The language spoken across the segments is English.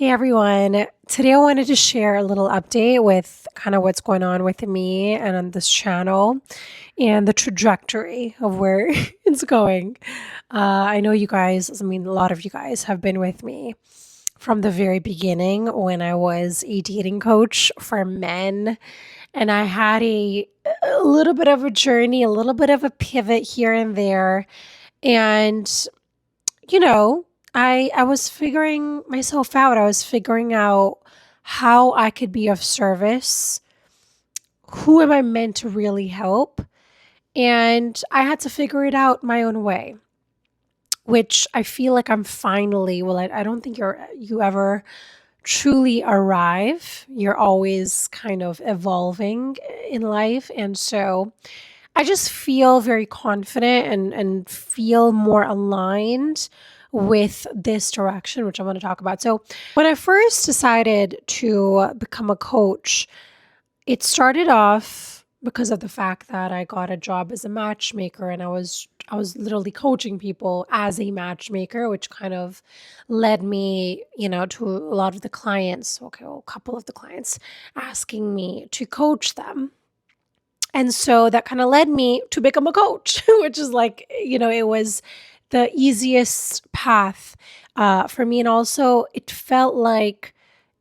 Hey everyone. Today I wanted to share a little update with kind of what's going on with me and on this channel and the trajectory of where it's going. I know you guys, a lot of you guys have been with me from the very beginning when I was a dating coach for men. And I had a little bit of a journey, a little bit of a pivot here and there. And you know, I was figuring myself out. I was figuring out how I could be of service. Who am I meant to really help? And I had to figure it out my own way, which I feel like I'm finally, I don't think you ever truly arrive. You're always kind of evolving in life. And so I just feel very confident and feel more aligned with this direction, which I'm going to talk about. So, when I first decided to become a coach, it started off because of the fact that I got a job as a matchmaker and I was literally coaching people as a matchmaker, which kind of led me, to a lot of the clients, okay, well, a couple of the clients asking me to coach them. And so that kind of led me to become a coach, which is like, it was the easiest path for me. And also, it felt like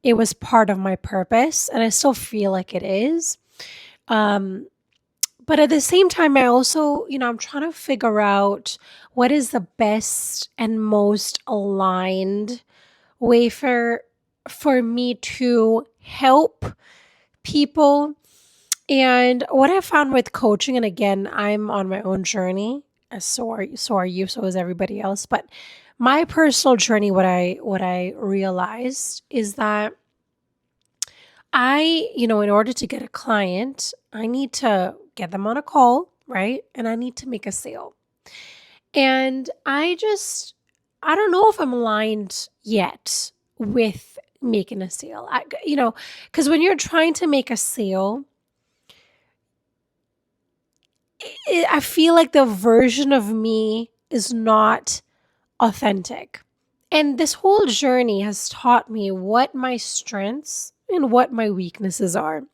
it was part of my purpose. And I still feel like it is. Um, but at the same time, I also, I'm trying to figure out what is the best and most aligned way for me to help people. And what I found with coaching, and again, I'm on my own journey, as so are you, so is everybody else. But my personal journey, what I realized is that in order to get a client, I need to get them on a call, right? And I need to make a sale. And I don't know if I'm aligned yet with making a sale. Because when you're trying to make a sale, I feel like the version of me is not authentic. And this whole journey has taught me what my strengths and what my weaknesses are.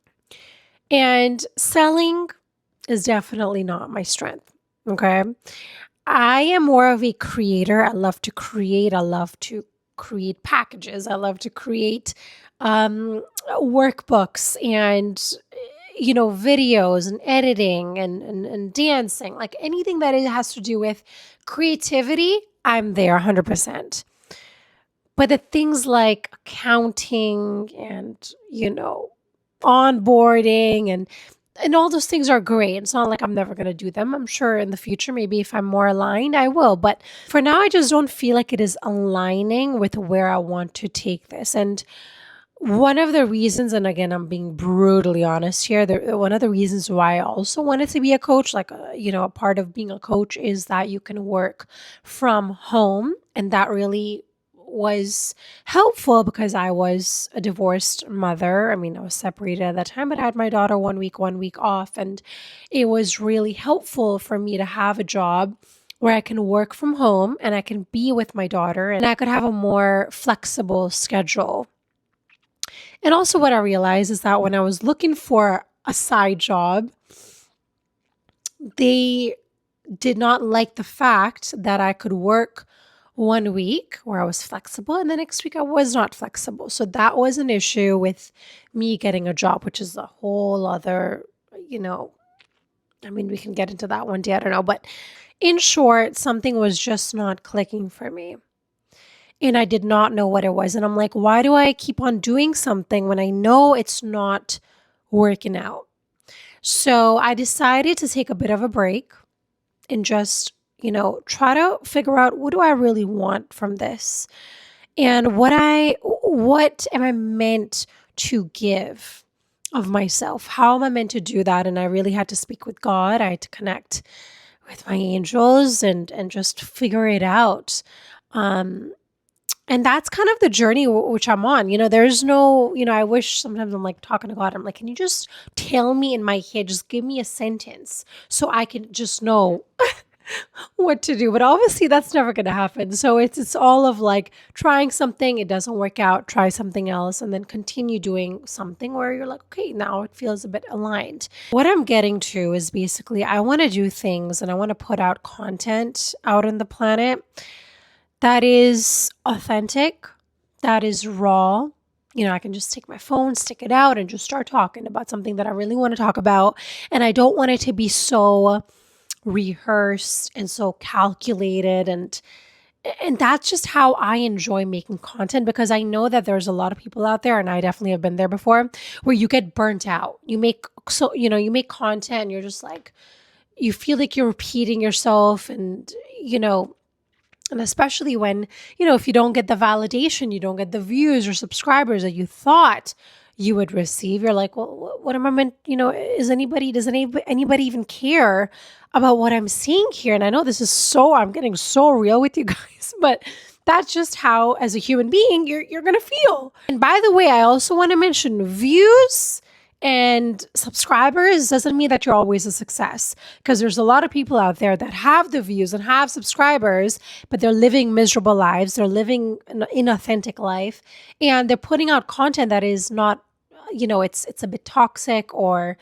And selling is definitely not my strength. Okay. I am more of a creator. I love to create. I love to create packages. I love to create workbooks and videos and editing and dancing, like anything that it has to do with creativity, I'm there 100%. But the things like accounting and, onboarding and all those things are great. It's not like I'm never going to do them. I'm sure in the future, maybe if I'm more aligned, I will. But for now, I just don't feel like it is aligning with where I want to take this. And one of the reasons, and again, I'm being brutally honest here, one of the reasons why I also wanted to be a coach, like, a part of being a coach is that you can work from home. And that really was helpful because I was a divorced mother. I mean, I was separated at that time, but I had my daughter 1 week off. And it was really helpful for me to have a job where I can work from home and I can be with my daughter and I could have a more flexible schedule. And also, what I realized is that when I was looking for a side job, they did not like the fact that I could work 1 week where I was flexible and the next week I was not flexible. So that was an issue with me getting a job, which is a whole other, we can get into that one day. I don't know. But in short, something was just not clicking for me. And I did not know what it was. And I'm like, why do I keep on doing something when I know it's not working out? So I decided to take a bit of a break and just, try to figure out what do I really want from this? And what am I meant to give of myself? How am I meant to do that? And I really had to speak with God. I had to connect with my angels and just figure it out. And that's kind of the journey which I'm on. There's no, I wish sometimes I'm like talking to God. I'm like, can you just tell me in my head, just give me a sentence so I can just know what to do. But obviously that's never going to happen. So it's all of like trying something, it doesn't work out, try something else, and then continue doing something where you're like, okay, now it feels a bit aligned. What I'm getting to is basically I want to do things and I want to put out content out on the planet that is authentic, that is raw. I can just take my phone, stick it out, and just start talking about something that I really want to talk about. And I don't want it to be so rehearsed and so calculated, and that's just how I enjoy making content, because I know that there's a lot of people out there, and I definitely have been there before, where you get burnt out. You make content and you're just like, you feel like you're repeating yourself, and especially when, if you don't get the validation, you don't get the views or subscribers that you thought you would receive, you're like, well, what am I meant? Does anybody even care about what I'm seeing here? And I know I'm getting so real with you guys, but that's just how, as a human being, you're going to feel. And by the way, I also want to mention views and subscribers doesn't mean that you're always a success, because there's a lot of people out there that have the views and have subscribers, but they're living miserable lives. They're living an inauthentic life, and they're putting out content that is not, it's a bit toxic, or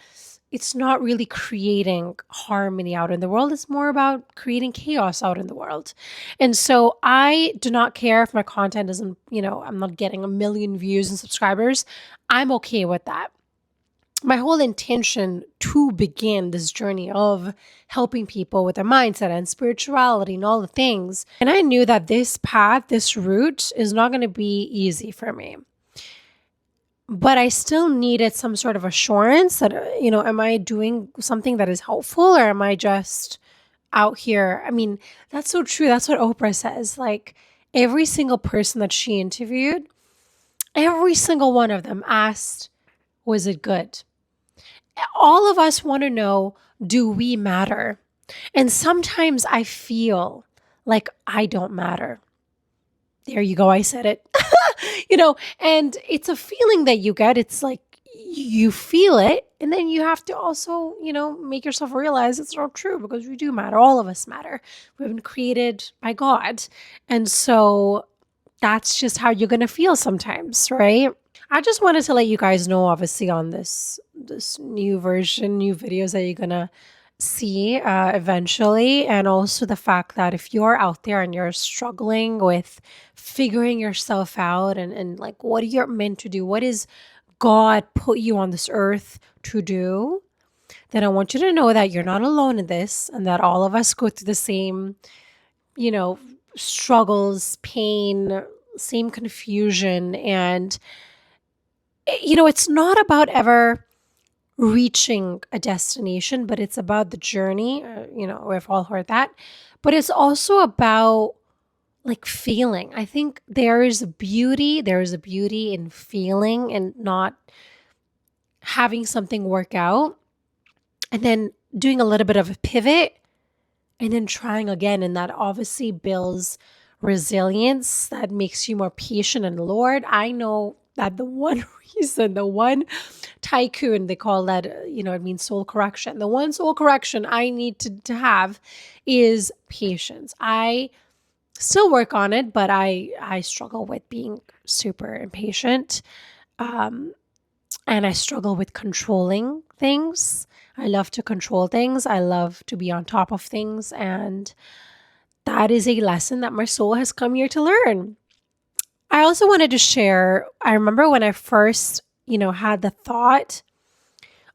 it's not really creating harmony out in the world. It's more about creating chaos out in the world. And so I do not care if my content isn't, I'm not getting a million views and subscribers. I'm okay with that. My whole intention to begin this journey of helping people with their mindset and spirituality and all the things. And I knew that this path, this route is not going to be easy for me. But I still needed some sort of assurance that, am I doing something that is helpful, or am I just out here? I mean, that's so true. That's what Oprah says. Like, every single person that she interviewed, every single one of them asked, was it good? All of us want to know, do we matter? And sometimes I feel like I don't matter. There you go. I said it. And it's a feeling that you get. It's like you feel it. And then you have to also, make yourself realize it's not true, because we do matter. All of us matter. We've been created by God. And so that's just how you're going to feel sometimes, right? I just wanted to let you guys know, obviously, on this new version, new videos that you're going to see eventually. And also the fact that if you're out there and you're struggling with figuring yourself out, and like, what you're meant to do, what is God put you on this earth to do, then I want you to know that you're not alone in this, and that all of us go through the same, struggles, pain, same confusion. And it's not about ever reaching a destination, but it's about the journey. We've all heard that. But it's also about like feeling. I think there is a beauty in feeling and not having something work out and then doing a little bit of a pivot and then trying again. And that obviously builds resilience, that makes you more patient in the Lord. I know that the one tycoon, they call that, it means soul correction. The one soul correction I need to have is patience. I still work on it, but I struggle with being super impatient. And I struggle with controlling things. I love to control things. I love to be on top of things. And that is a lesson that my soul has come here to learn. I also wanted to share, I remember when I first, had the thought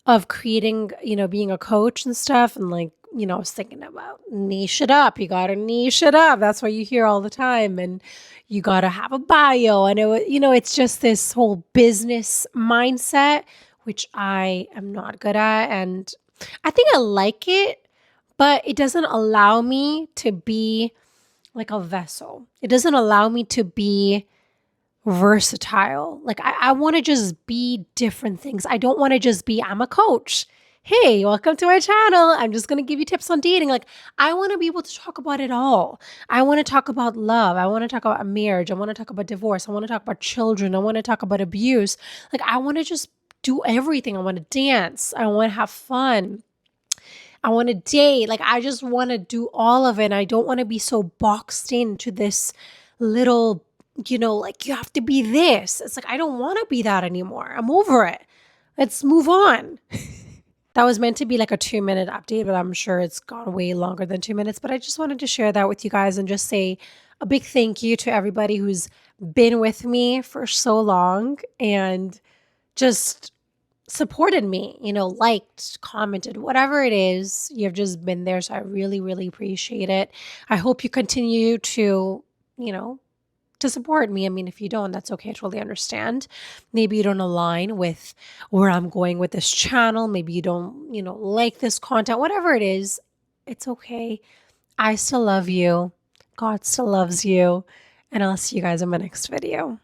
of creating, being a coach and stuff, and like, I was thinking about niche it up. You got to niche it up. That's what you hear all the time. And you got to have a bio. And it's just this whole business mindset, which I am not good at. And I think I like it, but it doesn't allow me to be like a vessel. It doesn't allow me to be versatile. Like I want to just be different things. I don't want to just be, I'm a coach. Hey, welcome to my channel. I'm just going to give you tips on dating. Like, I want to be able to talk about it all. I want to talk about love. I want to talk about marriage. I want to talk about divorce. I want to talk about children. I want to talk about abuse. Like, I want to just do everything. I want to dance. I want to have fun. I want to date. Like, I just want to do all of it. And I don't want to be so boxed into this little, like you have to be this. It's like, I don't want to be that anymore. I'm over it. Let's move on. That was meant to be like a 2-minute update, but I'm sure it's gone way longer than 2 minutes. But I just wanted to share that with you guys and just say a big thank you to everybody who's been with me for so long and just supported me, liked, commented, whatever it is. You've just been there. So I really, really appreciate it. I hope you continue you know, to support me. I mean, if you don't, that's okay. I totally understand. Maybe you don't align with where I'm going with this channel. Maybe you don't, like this content, whatever it is, it's okay. I still love you. God still loves you. And I'll see you guys in my next video.